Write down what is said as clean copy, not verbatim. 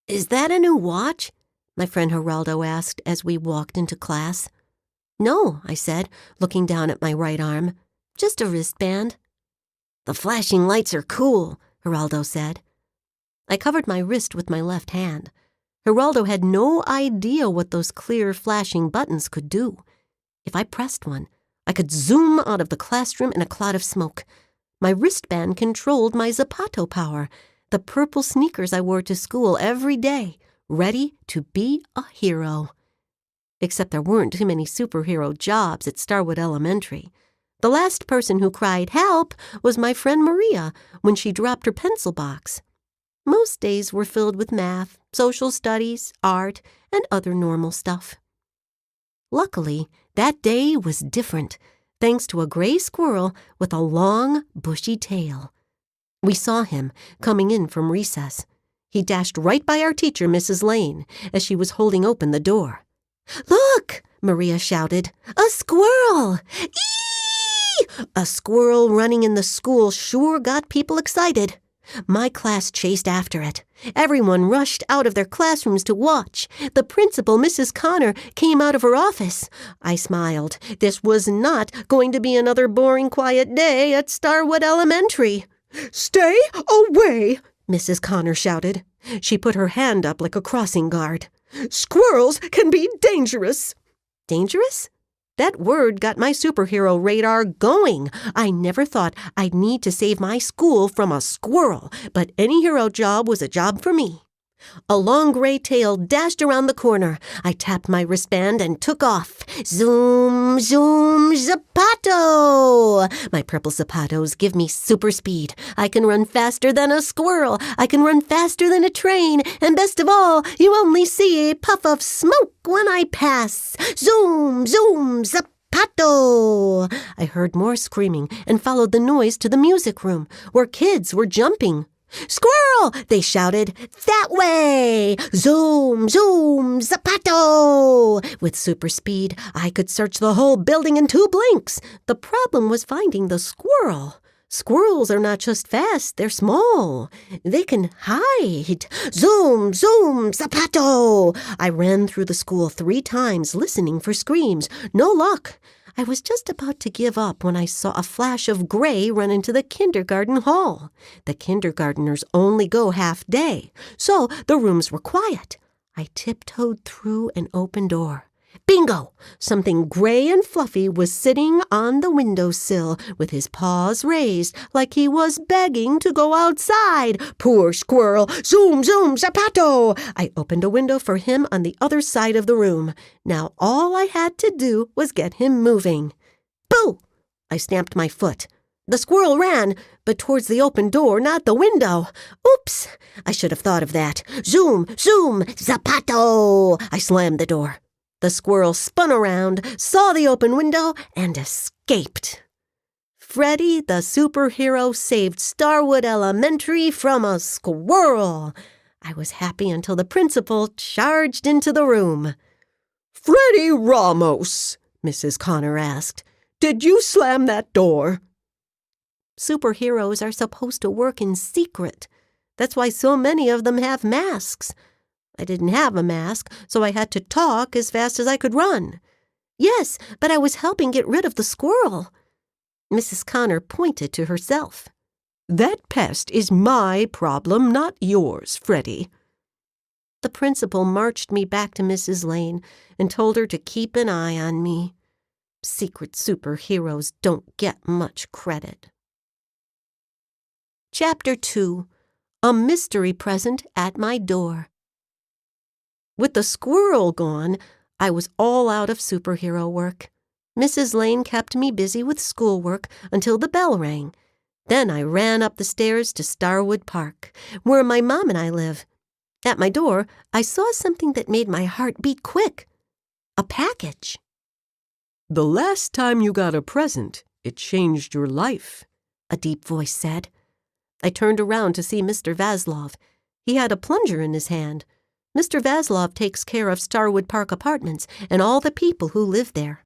"Is that a new watch?" my friend Geraldo asked as we walked into class. "No," I said, looking down at my right arm. "Just a wristband." "The flashing lights are cool," Geraldo said. I covered my wrist with my left hand. Geraldo had no idea what those clear, flashing buttons could do. If I pressed one, I could zoom out of the classroom in a cloud of smoke. My wristband controlled my zapato power, the purple sneakers I wore to school every day, ready to be a hero. Except there weren't too many superhero jobs at Starwood Elementary. The last person who cried help was my friend Maria when she dropped her pencil box. Most days were filled with math, social studies, art, and other normal stuff. Luckily, that day was different, thanks to a gray squirrel with a long, bushy tail. We saw him coming in from recess. He dashed right by our teacher, Mrs. Lane, as she was holding open the door. "Look!" Maria shouted. "A squirrel! Eee!" A squirrel running in the school sure got people excited. My class chased after it. Everyone rushed out of their classrooms to watch. The principal, Mrs. Connor, came out of her office. I smiled. This was not going to be another boring, quiet day at Starwood Elementary. "Stay away!" Mrs. Connor shouted. She put her hand up like a crossing guard. "Squirrels can be dangerous." Dangerous? That word got my superhero radar going. I never thought I'd need to save my school from a squirrel, but any hero job was a job for me. A long gray tail dashed around the corner. I tapped my wristband and took off. Zoom, zoom, zapato! My purple zapatos give me super speed. I can run faster than a squirrel. I can run faster than a train. And best of all, you only see a puff of smoke when I pass. Zoom, zoom, zapato! I heard more screaming and followed the noise to the music room, where kids were jumping. "Squirrel!" they shouted. "That way! Zoom, zoom, zapato!" With super speed, I could search the whole building in 2 blinks. The problem was finding the squirrel. Squirrels are not just fast, they're small. They can hide. Zoom, zoom, zapato! I ran through the school 3 times, listening for screams. No luck. I was just about to give up when I saw a flash of gray run into the kindergarten hall. The kindergartners only go half day, so the rooms were quiet. I tiptoed through an open door. Bingo! Something gray and fluffy was sitting on the windowsill with his paws raised like he was begging to go outside. Poor squirrel! Zoom, zoom, zapato! I opened a window for him on the other side of the room. Now all I had to do was get him moving. Boo! I stamped my foot. The squirrel ran, but towards the open door, not the window. Oops! I should have thought of that. Zoom, zoom, zapato! I slammed the door. The squirrel spun around, saw the open window, and escaped. Freddie, the superhero, saved Starwood Elementary from a squirrel. I was happy until the principal charged into the room. "Freddie Ramos," Mrs. Connor asked, "did you slam that door?" Superheroes are supposed to work in secret. That's why so many of them have masks. I didn't have a mask, so I had to talk as fast as I could run. "Yes, but I was helping get rid of the squirrel." Mrs. Connor pointed to herself. "That pest is my problem, not yours, Freddie." The principal marched me back to Mrs. Lane and told her to keep an eye on me. Secret superheroes don't get much credit. Chapter 2. A mystery present at my door. With the squirrel gone, I was all out of superhero work. Mrs. Lane kept me busy with schoolwork until the bell rang. Then I ran up the stairs to Starwood Park, where my mom and I live. At my door, I saw something that made my heart beat quick. A package. "The last time you got a present, it changed your life," a deep voice said. I turned around to see Mr. Vaslov. He had a plunger in his hand. Mr. Vaslov takes care of Starwood Park Apartments and all the people who live there.